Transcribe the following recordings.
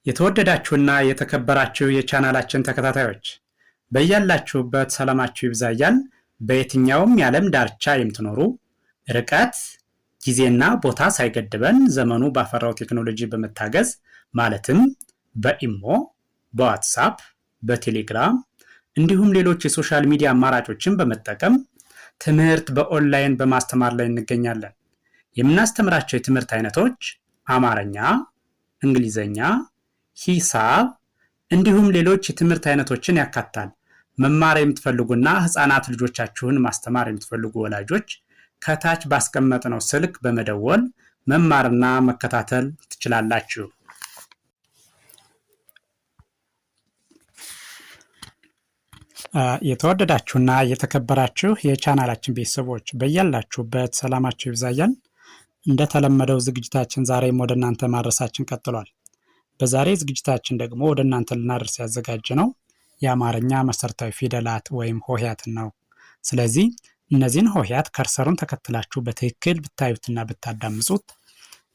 የተወደዳችሁና የተከበራችሁ የቻናላችን ተከታታዮች በያላችሁበት ሰላማችሁ ይብዛ እያልን በየትኛውም የዓለም ዳርቻ የምትኖሩ ርቀት ጊዜና ቦታ ሳይገድበን ዘመኑ ባፈራው ቴክኖሎጂ በመታገዝ ማለትም በኢሞ፣ በዋትስአፕ፣ በቴሌግራም እንዲሁም ሌሎች የሶሻል ሚዲያ አማራጮችን በመጠቀም ትምህርት በኦንላይን በማስተማር ላይ እንገኛለን። የምናስተምራቸው የትምህርት አይነቶች አማርኛ፣ እንግሊዘኛ፣ ሂሳብ እንዲሁም ሌሎች የትምህርት አይነቶችን ያካትታል። መማር የምትፈልጉና ህፃናት ልጆቻችሁን ማስተማር የምትፈልጉ ወላጆች ከታች ባስቀመጥነው ስልክ በመደወል መማርና መከታተል ትችላላችሁ። የተወደዳችሁና የተከበራችሁ የቻናላችን ቤተሰቦች በያላችሁበት ሰላማችሁ ይብዛያል። እንደተለመደው ዝግጅታችን ዛሬም ወደ እናንተ ማድረሳችን ቀጥሏል። በዛሬ ዝግጅታችን ደግሞ ወደ እናንተ ልናደርስ ያዘጋጀ ነው የአማርኛ መሰረታዊ ፊደላት ወይም ሆሄያትን ነው። ስለዚህ እነዚህን ሆሄያት ከርሰሩን ተከትላችሁ በትክክል ብታዩትና ብታዳምጹት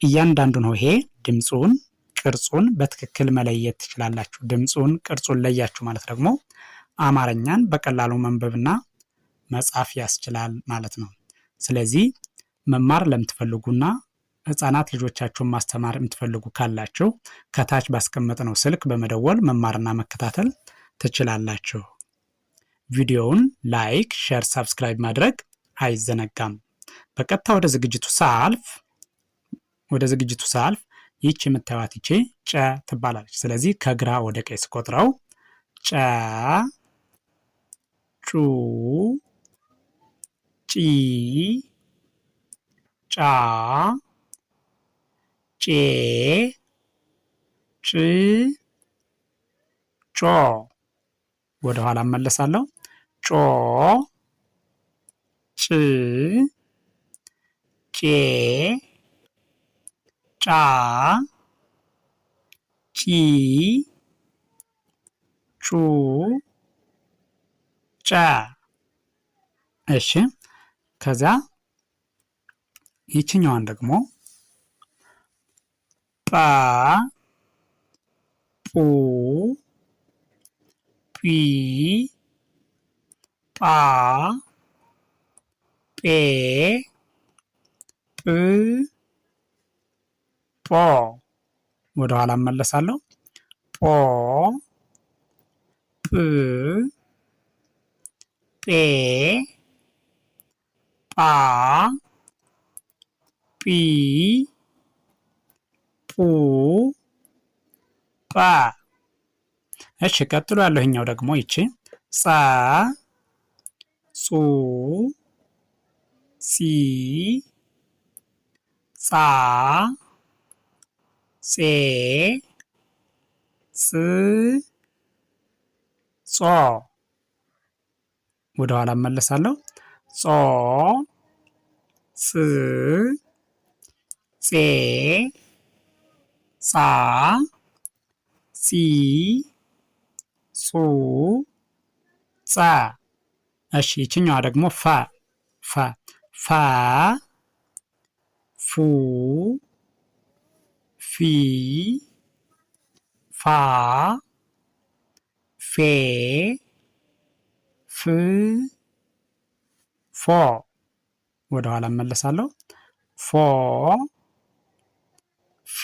እያንዳንዱን ሆሄ ድምፁን፣ ቅርጹን በትክክል መለየት ትችላላችሁ። ድምፁን፣ ቅርጹን ለያችሁ ማለት ደግሞ አማርኛን በቀላሉ መንበብና መጻፍ ያስችላል ማለት ነው። ስለዚህ መማር ለምትፈልጉና ህፃናት ልጆቻችሁን ማስተማር የምትፈልጉ ካላችሁ ከታች ባስቀመጥነው ስልክ በመደወል መማርና መከታተል ትችላላችሁ። ቪዲዮውን ላይክ፣ ሼር፣ ሰብስክራይብ ማድረግ አይዘነጋም። በቀጥታ ወደ ዝግጅቱ ሳልፍ ይህች የምታዩት ይቺ ጨ ትባላለች። ስለዚህ ከግራ ወደ ቀኝ ስቆጥረው ጨ፣ ጩ፣ ጪ፣ ጫ፣ ጬ፣ ጭ፣ ጮ። ወደ ኋላ እመለሳለሁ። ጮ፣ ጭ፣ ጬ፣ ጫ፣ ጪ፣ ጩ፣ ጨ። እሺ፣ ከዚያ ይችኛዋን ደግሞ ጳ፣ ปู፣ ጲ፣ ጳ፣ ጴ፣ ጵ፣ ጶ። ወደ ኋላ እመለሳለሁ። ጶ፣ ጵ፣ ጴ፣ ጳ፣ ጲ፣ ፑ፣ ጳ። እሺ፣ ቀጥሎ ያለውኛው ደግሞ ይቺ ጸ፣ ጹ፣ ጺ፣ ጻ፣ ጼ፣ ጽ፣ ጾ። ወደ ኋላ እመለሳለሁ። ጾ፣ ጽ፣ ጼ፣ ጻ፣ ጺ፣ ጹ፣ ጸ። እሺ፣ ይችኛዋ ደግሞ ፈ፣ ፉ፣ ፊ፣ ፋ፣ ፌ፣ ፍ፣ ፎ። ወደ ኋላ እመለሳለሁ። ፎ፣ ፍ፣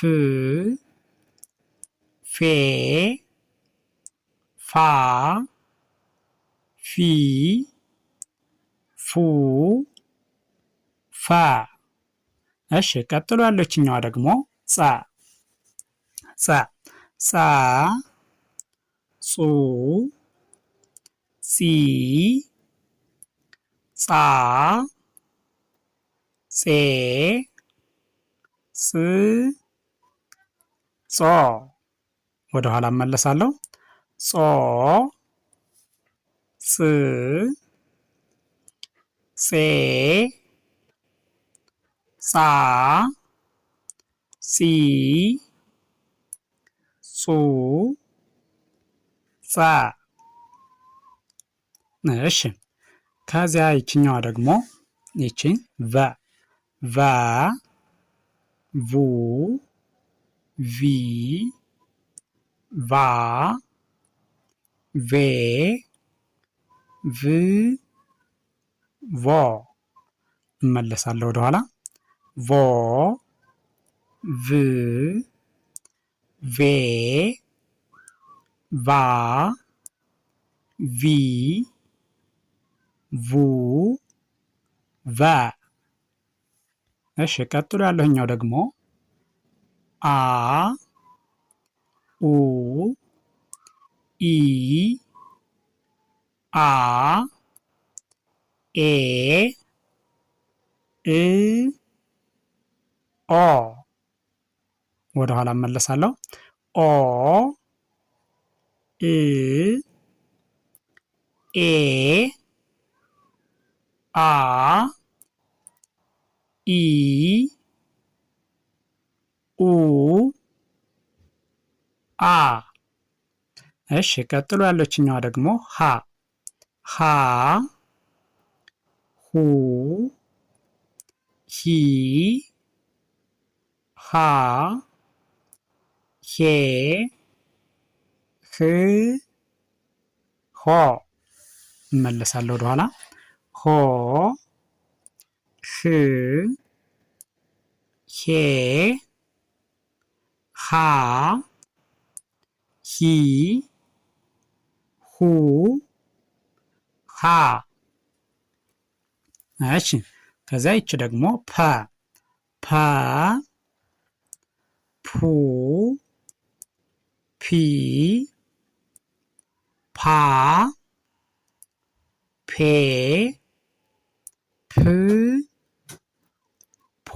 ፌ፣ ፋ፣ ፊ፣ ፉ፣ ፈ። እሺ፣ ቀጥሎ ያለችኛዋ ደግሞ ጸ፣ ጸ፣ ጹ፣ ጺ፣ ጻ፣ ጼ፣ ጽ፣ ጾ። ወደ ኋላ እመለሳለሁ። ጾ፣ ጽ፣ ጼ፣ ጻ፣ ጺ፣ ጹ፣ ጸ። እሺ፣ ከዚያ ይችኛዋ ደግሞ ይቺ ቨ፣ ቡ፣ ቪ፣ ቫ ቬ ቭ ቮ። እመለሳለሁ ወደኋላ። ቮ ቭ ቬ ቫ ቪ ቡ ቨ። እሺ ቀጥሎ ያለኛው ደግሞ አ ኡ ኢ አ ኤ እ ኦ። ወደ ኋላ እመለሳለሁ። ኦ እ ኤ አ ኢ ኡ አ። እሺ ቀጥሎ ያለችኛዋ ደግሞ ሀ ሀ ሁ ሂ ሃ ሄ ህ ሆ። እመለሳለሁ ወደኋላ። ሆ ህ ሄ ሃ ሂ ሁ ሃ። እሺ ከዛ ይች ደግሞ ፐ ፐ ፑ ፒ ፓ ፔ ፕ ፖ።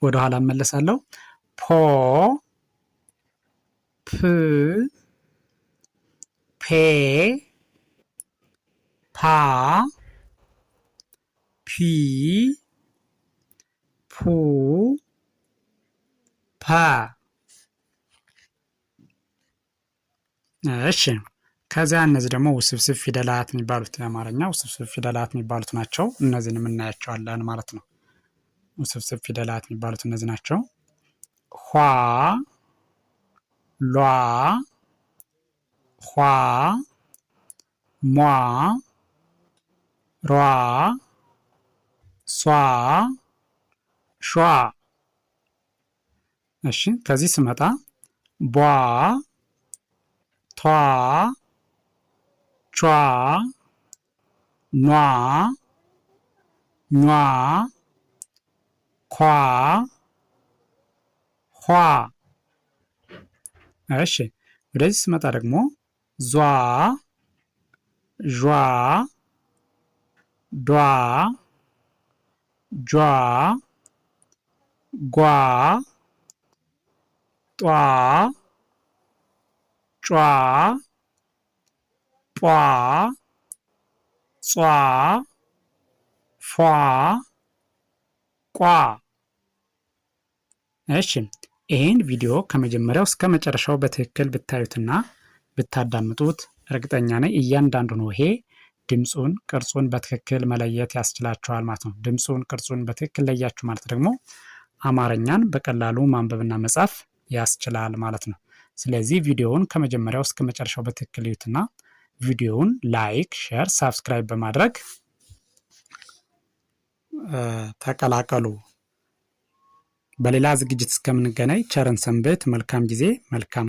ወደ ኋላ እመለሳለሁ። ፖ ፕ ፔ ፓ ፒ ፑ ፓ። እሺ ከዚያ እነዚህ ደግሞ ውስብስብ ፊደላት የሚባሉት የአማርኛ ውስብስብ ፊደላት የሚባሉት ናቸው። እነዚህንም እናያቸዋለን ማለት ነው። ውስብስብ ፊደላት የሚባሉት እነዚህ ናቸው። ኋ ሏ ኋ ሟ ሯ ሷ ሿ። እሺ ከዚህ ስመጣ ቧ ቷ ቿ ኗ ኟ ኳ ኋ። እሺ ወደዚህ ስመጣ ደግሞ ዟ ዣ ዷ ጇ ጓ ጧ ጯ ጧ ጿ ፏ ቋ። እሺ ይህን ቪዲዮ ከመጀመሪያው እስከ መጨረሻው በትክክል ብታዩትና ብታዳምጡት እርግጠኛ ነኝ እያንዳንዱ ነው ይሄ ድምፁን ቅርጹን በትክክል መለየት ያስችላችኋል ማለት ነው። ድምፁን ቅርጹን በትክክል ለያችሁ ማለት ደግሞ አማርኛን በቀላሉ ማንበብና መጻፍ ያስችላል ማለት ነው። ስለዚህ ቪዲዮውን ከመጀመሪያው እስከ መጨረሻው በትክክል እዩትና ቪዲዮውን ላይክ፣ ሼር፣ ሳብስክራይብ በማድረግ ተቀላቀሉ። በሌላ ዝግጅት እስከምንገናኝ ቸርን ሰንብት። መልካም ጊዜ፣ መልካም